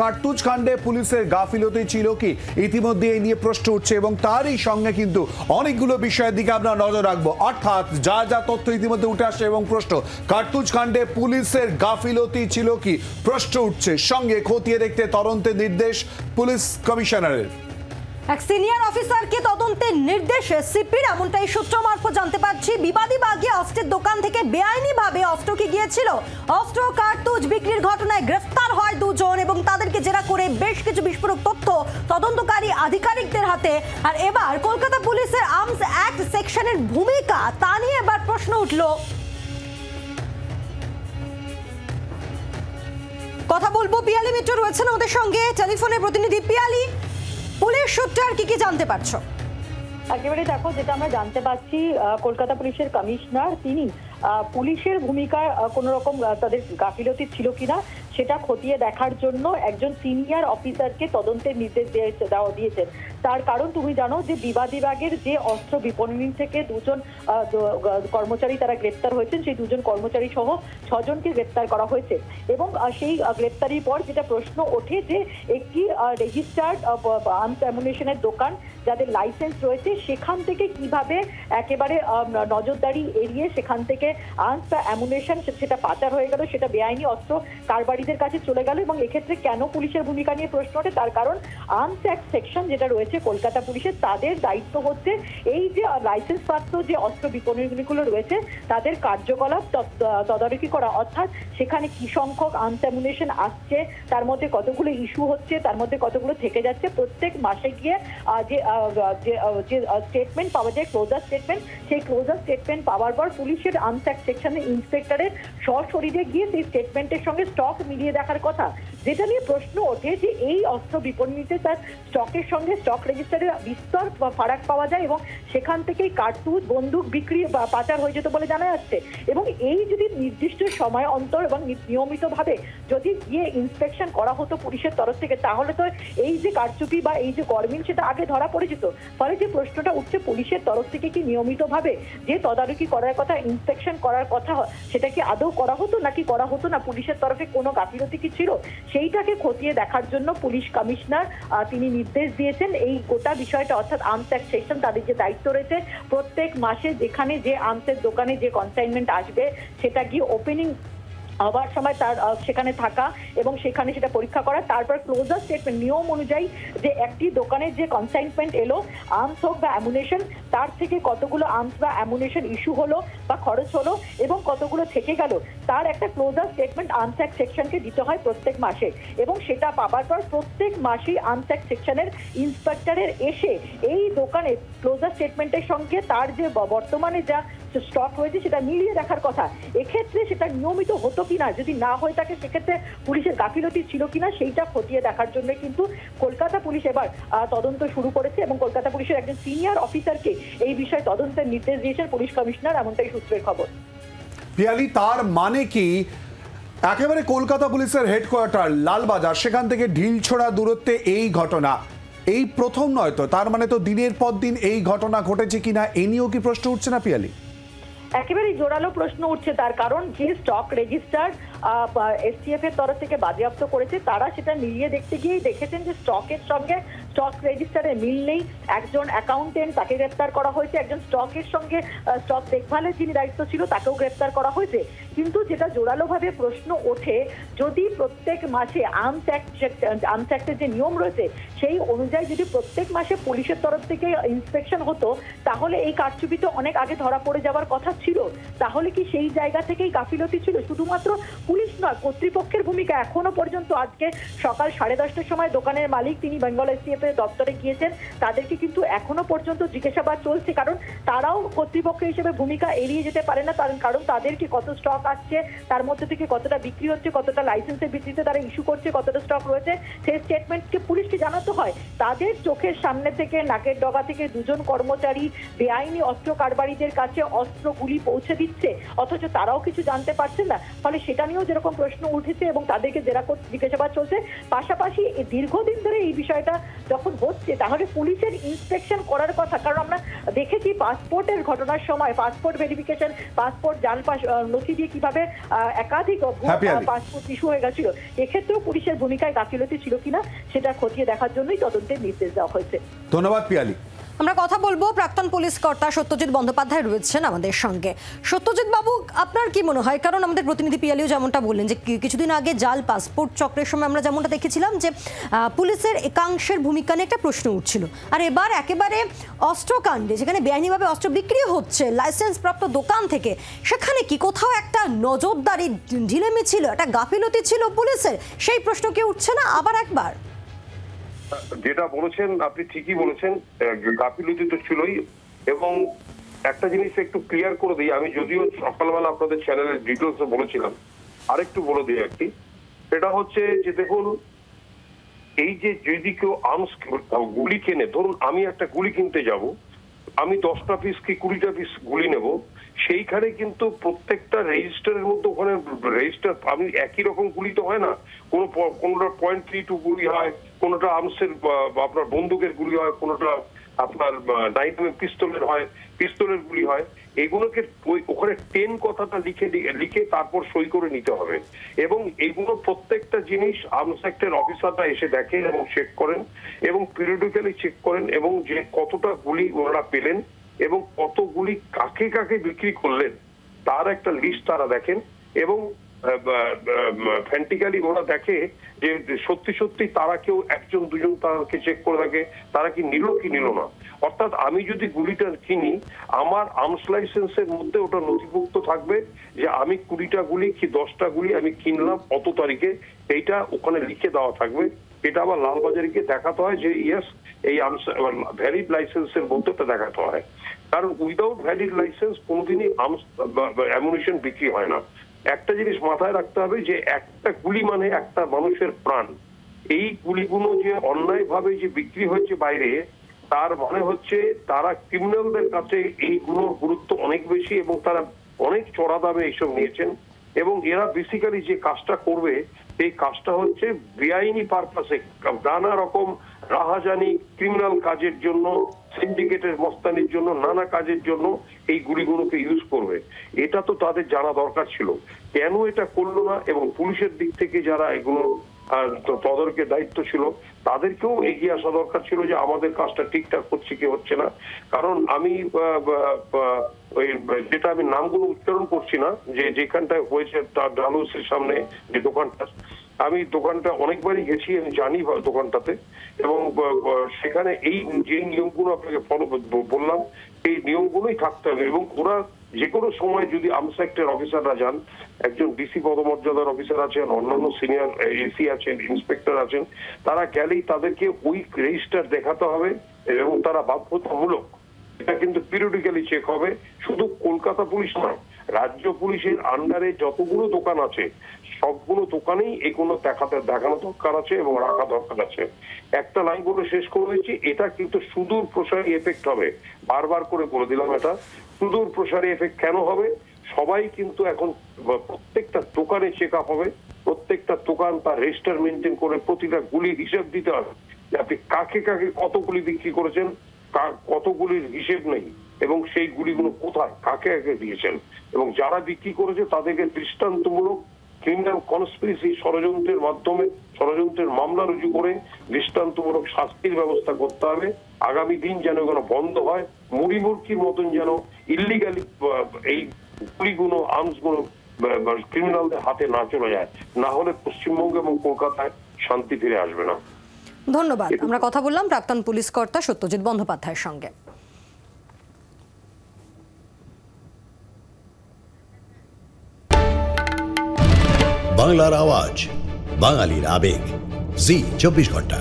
কার্তুজ কাণ্ডে পুলিশের গাফিলতি ছিল কি ইতিমধ্যে এই নিয়ে প্রশ্ন উঠছে এবং তারই সঙ্গে কিন্তু অনেকগুলো বিষয়ের দিকে আমরা নজর রাখবো। অর্থাৎ যা যা তথ্য ইতিমধ্যে উঠে আসছে এবং প্রশ্ন কার্তুজ কাণ্ডে পুলিশের গাফিলতি ছিল কি প্রশ্ন উঠছে, সঙ্গে খতিয়ে দেখতে তদন্তের নির্দেশ পুলিশ কমিশনারের। এক সিনিয়র অফিসারকে তদন্তের নির্দেশ সিপির, এমনটাই সূত্র মারফত জানতে পারছি। বিবাদী বাগে অস্ত্রের দোকান থেকে বেআইনিভাবে অস্ত্র কি গিয়েছিল, অস্ত্র কার্তুজ বিক্রির ঘটনায় গ্রেফতার হয় দুজন এবং তাদেরকে জেরা করে বেশ কিছু বিস্ফোরক তথ্য তদন্তকারী আধিকারিকদের হাতে। আর এবার কলকাতা পুলিশের আর্মস অ্যাক্ট সেকশনের ভূমিকা, তা নিয়ে এবার প্রশ্ন উঠল। কথা বলবো, পিয়ালি মিত্র রয়েছেন আমাদের সঙ্গে টেলিফোনে। প্রতিনিধি পিয়ালি, পুলিশ সূত্রে আর কি জানতে পারছো? একেবারে দেখো, যেটা আমরা জানতে পারছি, কলকাতা পুলিশের কমিশনার তিনি পুলিশের ভূমিকা কোন রকম তাদের গাফিলতি ছিল কিনা সেটা খতিয়ে দেখার জন্য একজন সিনিয়র অফিসারকে তদন্তের নির্দেশ দিয়েছেন। তার কারণ তুমি জানো যে বিবাদী বাগের যে অস্ত্র বিপণনী থেকে দুজন কর্মচারী তারা গ্রেপ্তার হয়েছেন, সেই দুজন কর্মচারী সহ 6 জনকে গ্রেপ্তার করা হয়েছে। এবং সেই গ্রেপ্তারির পর যেটা প্রশ্ন ওঠে যে একটি রেজিস্টার্ড আর্মস অ্যামুনিশনের দোকান যাদের লাইসেন্স রয়েছে সেখান থেকে কিভাবে একেবারে নজরদারি এড়িয়ে সেখান থেকে আর্মস বা অ্যামুনিশন সেটা পাচার হয়ে গেল, সেটা বেআইনি অস্ত্র কারবারিদের কাছে চলে গেল। এবং এক্ষেত্রে কেন পুলিশের ভূমিকা নিয়ে প্রশ্ন ওঠে, তার কারণ আর্মস অ্যাক্ট সেকশন যেটা রয়েছে কলকাতা পুলিশের, তাদের দায়িত্ব হচ্ছে এই যে লাইসেন্স প্রাপ্ত যে অস্ত্র বিপণীগুলো রয়েছে তাদের কার্যকলাপ তদারকি করা। অর্থাৎ সেখানে কি সংখ্যক আর্মস অ্যামুনিশন আসছে, তার মধ্যে কতগুলো ইস্যু হচ্ছে, তার মধ্যে কতগুলো থেকে যাচ্ছে, প্রত্যেক মাসে গিয়ে যে স্টেটমেন্ট পাওয়া যায়, ক্লোজার স্টেটমেন্ট, সেই ক্লোজার স্টেটমেন্ট পাওয়ার পর পুলিশের আর্মস অ্যাক্ট সেকশনের ইন্সপেক্টরের সশরীরে গিয়ে সেই স্টেটমেন্টের সঙ্গে স্টক মিলিয়ে দেখার কথা। যেটা নিয়ে প্রশ্ন ওঠে যে এই অস্ত্র বিপণীতে তার স্টকের সঙ্গে স্টক রেজিস্টারের বিস্তর ফারাক পাওয়া যায় এবং সেখান থেকেই কার্তুজ বন্দুক বিক্রি বা পাচার হয়ে যেত বলে জানা যাচ্ছে। এবং এই যদি নির্দিষ্ট সময় অন্তর এবং নিয়মিতভাবে যদি গিয়ে ইন্সপেকশন করা হতো পুলিশের তরফ থেকে, তাহলে তো এই যে কারচুপি বা এই যে গরমিল সেটা আগে ধরা পড়ে যেত। ফলে যে প্রশ্নটা উঠছে, পুলিশের তরফ থেকে কি নিয়মিতভাবে যে তদারকি করার কথা, ইন্সপেকশন করার কথা, সেটা কি আদৌ করা হতো নাকি করা হতো না, পুলিশের তরফে কোনো গাফিলতি কি ছিল, সেইটাকে খতিয়ে দেখার জন্য পুলিশ কমিশনার তিনি নির্দেশ দিয়েছেন। এই গোটা বিষয়টা অর্থাৎ আর্মস অ্যাক্ট সেকশন তাদের যে দায়িত্ব রয়েছে প্রত্যেক মাসে যেখানে যে আর্মসের দোকানে যে কনসাইনমেন্ট আসবে সেটা গিয়ে ওপেনিং হবার সময় তার সেখানে থাকা এবং সেখানে সেটা পরীক্ষা করা, তারপর ক্লোজার স্টেটমেন্ট নিয়ম অনুযায়ী যে একটি দোকানের যে কনসাইনমেন্ট এলো আর্মস হোক বা অ্যামুনেশন, তার থেকে কতগুলো আর্মস বা অ্যামুনেশন ইস্যু হলো বা খরচ হলো এবং কতগুলো থেকে গেল, তার একটা ক্লোজার স্টেটমেন্ট আর্মস অ্যাক্ট সেকশনকে দিতে হয় প্রত্যেক মাসে। এবং সেটা পাবার পর প্রত্যেক মাসেই আর্মস অ্যাক্ট সেকশনের ইন্সপেক্টরের এসে এই দোকানে ক্লোজার স্টেটমেন্টের সঙ্গে তার যে বর্তমানে যা স্টক হয়েছে সেটা মিলিয়ে দেখার কথা। এক্ষেত্রে সেটা নিয়মিত হতো কিনা, যদি না হয়ে থাকে সেক্ষেত্রে পুলিশের গাফিলতি ছিল কিনা সেইটা খতিয়ে দেখার জন্য কিন্তু কলকাতা পুলিশ এবার তদন্ত শুরু করেছে এবং কলকাতা পুলিশের একজন সিনিয়র অফিসারকে এই বিষয়ে তদন্তের নির্দেশ দিয়েছেন পুলিশ কমিশনার, এমনটাই সূত্রের খবর। পিয়ালি, তার মানে কি একেবারে কলকাতা পুলিশের হেডকোয়ার্টার লালবাজার সেখান থেকে ঢিলছোড়া দূরত্বে এই ঘটনা এই প্রথম নয় তো? তার মানে তো দিনের পর দিন এই ঘটনা ঘটেছে কিনা এ নিয়েও কি প্রশ্ন উঠছে না পিয়ালি? একেবারে জোরালো প্রশ্ন উঠছে, তার কারণ যে স্টক রেজিস্টার এসটিএফ এর তরফ থেকে বাজেয়াপ্ত করেছে তারা সেটা মিলিয়ে দেখতে গিয়েই দেখেছেন যে স্টকের সঙ্গে স্টক রেজিস্টারের মিল নেই। একজন অ্যাকাউন্টেন্ট তাকে গ্রেপ্তার করা হয়েছে, একজন স্টকের সঙ্গে স্টক দেখভালের যিনি দায়িত্ব ছিল তাকেও গ্রেপ্তার করা হয়েছে। কিন্তু যেটা জোরালোভাবে প্রশ্ন ওঠে, যদি প্রত্যেক মাসে আর্মস অ্যাক্টের যে নিয়ম রয়েছে সেই অনুযায়ী যদি প্রত্যেক মাসে পুলিশের তরফ থেকে ইন্সপেকশন হতো, তাহলে এই কারচুপি তো অনেক আগে ধরা পড়ে যাওয়ার কথা ছিল। তাহলে কি সেই জায়গা থেকেই গাফিলতি ছিল? শুধুমাত্র পুলিশ নয়, কর্তৃপক্ষের ভূমিকা এখনো পর্যন্ত। আজকে সকাল 10:30টার সময় দোকানের মালিক তিনি বেঙ্গল এসটিএফ এর দপ্তরে গিয়েছেন, তাদেরকে কিন্তু এখনো পর্যন্ত জিজ্ঞাসাবাদ চলছে, কারণ তারাও কর্তৃপক্ষ হিসেবে ভূমিকা এড়িয়ে যেতে পারে না। কারণ তাদের কি কত স্টক আসছে, তার মধ্যে থেকে কতটা বিক্রি হচ্ছে, কতটা লাইসেন্সের ভিত্তিতে তারা ইস্যু করছে, কতটা স্টক রয়েছে, সেই স্টেটমেন্টকে পুলিশকে জানাতে হয়। তাদের চোখের সামনে থেকে নাকের ডগা থেকে দুজন কর্মচারী বেআইনি অস্ত্র কারবারিদের কাছে অস্ত্রগুলি পৌঁছে দিচ্ছে, অথচ তারাও কিছু জানতে পারছেন না। ফলে সেটা নিয়েও যেরকম প্রশ্ন উঠেছে এবং তাদেরকে জিজ্ঞাসাবাদ চলছে, পাশাপাশি দীর্ঘদিন ধরে এই বিষয়টা যখন হচ্ছে তাহলে পুলিশের ইন্সপেকশন করার কথা। কারণ আমরা দেখেছি পাসপোর্টের ঘটনার সময় পাসপোর্ট ভেরিফিকেশন, পাসপোর্ট জাল নথি দিয়ে কিভাবে একাধিক পাসপোর্ট ইস্যু হয়ে গেছিল। এক্ষেত্রেও পুলিশের ভূমিকায় গাফিলতি ছিল কিনা সেটা খতিয়ে দেখার জন্যই তদন্তের নির্দেশ দেওয়া হয়েছে। ধন্যবাদ পিয়ালি। আমরা কথা বলবো প্রাক্তন পুলিশ কর্তা সত্যজিৎ বন্দ্যোপাধ্যায় রয়েছেন আমাদের সঙ্গে। সত্যজিৎ বাবু, আপনার কি মনে হয়, কারণ আমাদের প্রতিনিধি পিয়ালিও যেমনটা বললেন যে কিছুদিন আগে জাল পাসপোর্ট চক্রের সময় আমরা যেমনটা দেখেছিলাম যে পুলিশের একাংশের ভূমিকা নিয়ে একটা প্রশ্ন উঠছিল, আর এবার একেবারে অস্ত্রকাণ্ডে যেখানে বেআইনিভাবে অস্ত্র বিক্রি হচ্ছে লাইসেন্স প্রাপ্ত দোকান থেকে, সেখানে কি কোথাও একটা নজরদারি ঢিলেমি ছিল, একটা গাফিলতি ছিল পুলিশের, সেই প্রশ্ন কি উঠছে না আবার একবার? যেটা বলেছেন আপনি ঠিকই বলেছেন, গাফিলতি তো ছিলই। এবং একটা জিনিস একটু ক্লিয়ার করে দিই, আমি যদিও সকালবেলা আপনাদের চ্যানেলের ডিটেলস বলেছিলাম, আরেকটু বলে দিই একটি। সেটা হচ্ছে যে দেখুন, এই যে যদি কেউ আর্মস গুলি কেনে, ধরুন আমি একটা গুলি কিনতে যাব, আমি 10টা পিস কি 20টা পিস গুলি নেব, সেইখানে কিন্তু প্রত্যেকটা রেজিস্টারের মধ্যে ওখানে রেজিস্টার আমি একই রকম গুলি তো হয় না, কোনোটা .32 গুলি হয়, কোনোটা আর্মসের আপনার বন্দুকের গুলি হয়, কোনোটা আপনার 9mm পিস্তলের গুলি হয়। এগুলোকে ওখানে 10 কথাটা লিখে তারপর সই করে নিতে হবে। এবং এইগুলো প্রত্যেকটা জিনিস আর্মস অ্যাক্টের অফিসাররা এসে দেখেন এবং চেক করেন এবং পিরিয়ডিক্যালি চেক করেন, এবং যে কতটা গুলি ওনারা পেলেন এবং কত গুলি কাকে কাকে বিক্রি করলেন তার একটা লিস্ট তারা দেখেন। এবং ফ্যান্টিক্যালি ওরা দেখে যে সত্যি সত্যি তারা কেউ একজন দুজন তাদেরকে চেক করে দেখে তারা কি নিল কি নিল না। অর্থাৎ আমি যদি গুলিটা কিনি, আমার আর্মস লাইসেন্সের মধ্যে ওটা নথিভুক্ত থাকবে যে আমি 20টা গুলি কি 10টা গুলি আমি কিনলাম অত তারিখে, এইটা ওখানে লিখে দেওয়া থাকবে। এটা আবার লালবাজারে গিয়ে দেখাতে হয় যে ইয়েস এই ভ্যালিড লাইসেন্সের মধ্যে এটা দেখাতে হয়। কারণ উইদাউট ভ্যালিড লাইসেন্স কোনোদিনই আর্মস অ্যামুনিশন বিক্রি হয় না। একটা জিনিস মাথায় রাখতে হবে যে একটা গুলি মানে একটা মানুষের প্রাণ। এই গুলিগুলো যে অন্যায়ভাবে যে বিক্রি হয়েছে বাইরে, তার মানে হচ্ছে তারা ক্রিমিনালদের কাছে এইগুলোর গুরুত্ব অনেক বেশি এবং তারা অনেক চড়া দামে এইসব নিয়েছেন। এবং এরা বেসিক্যালি যে কাজটা করবে এই কাজটা হচ্ছে বেআইনি পারপাসে, নানা রকম রাহাজানি ক্রিমিনাল কাজের জন্য, সিন্ডিকেটের মস্তানির জন্য, নানা কাজের জন্য এই গুলিগুলোকে ইউজ করবে। এটা তো তাদের জানা দরকার ছিল, কেন এটা করলো না। এবং পুলিশের দিক থেকে যারা এগুলো তদারকের দায়িত্ব ছিল তাদেরকেও এগিয়ে আসা দরকার ছিল যে আমাদের কাজটা ঠিকঠাক হচ্ছে কি হচ্ছে না। কারণ আমি ওই যেটা আমি নামগুলো উচ্চারণ করছি না, যে যেখানটায় হয়েছে তার ডালুসের সামনে যে দোকানটা, আমি দোকানটা অনেকবারই গেছি, আমি জানি দোকানটাতে। এবং সেখানে এই যে নিয়মগুলো আপনাকে ফলো বললাম এই নিয়মগুলোই থাকতে হবে। এবং ওরা যে কোনো সময় যদি আর্মস অ্যাক্টের অফিসাররা যান, একজন ডিসি পদমর্যাদার অফিসার আছেন, অন্যান্য সিনিয়র এসি আছেন, ইন্সপেক্টর আছেন, তারা গেলেই তাদেরকে ওই রেজিস্টার দেখাতে হবে এবং তারা বাধ্যতামূলক এটা কিন্তু পিরিয়ডিক্যালি চেক হবে। শুধু কলকাতা পুলিশ নয়, রাজ্য পুলিশের আন্ডারে যতগুলো দোকান আছে সবগুলো দোকানেই এগুলো দেখানো দরকার আছে এবং রাখা দরকার আছে। একটা লাইন বলে শেষ করে দিচ্ছি, এটা কিন্তু সুদূর প্রসারী এফেক্ট হবে। বারবার করে বলে দিলাম, এটা সুদূর প্রসারী এফেক্ট কেন হবে? সবাই কিন্তু এখন প্রত্যেকটা দোকানে চেক আপ হবে, প্রত্যেকটা দোকান তার রেজিস্টার মেনটেন করে প্রতিটা গুলির হিসাব দিতে হবে যে আপনি কাকে কাকে কত গুলি বিক্রি করেছেন, কতগুলির হিসেব নেই এবং সেই গুলিগুলো কোথায় কাকে কাকে দিয়েছেন। এবং যারা বিক্রি করেছে তাদেরকে দৃষ্টান্তমূলক ক্রিমিনাল কনস্পিরেসি ষড়যন্ত্রের মাধ্যমে ষড়যন্ত্রের মামলা রুজু করে দৃষ্টান্তমূলক শাস্তির ব্যবস্থা করতে হবে। আগামী দিন যেন এগুলো বন্ধ হয়, মুড়িমুড়কির মতন যেন ইলিগালি এই গুলিগুলো আর্মসগুলো ক্রিমিনালদের হাতে না চলে যায়, না হলে পশ্চিমবঙ্গ এবং কলকাতায় শান্তি ফিরে আসবে না। ধন্যবাদ। আমরা কথা বললাম প্রাক্তন পুলিশ কর্তা সত্যজিৎ বন্দ্যোপাধ্যায়ের সঙ্গে। বাংলার আওয়াজ, বাঙালির আবেগ, জি 24 ঘন্টা।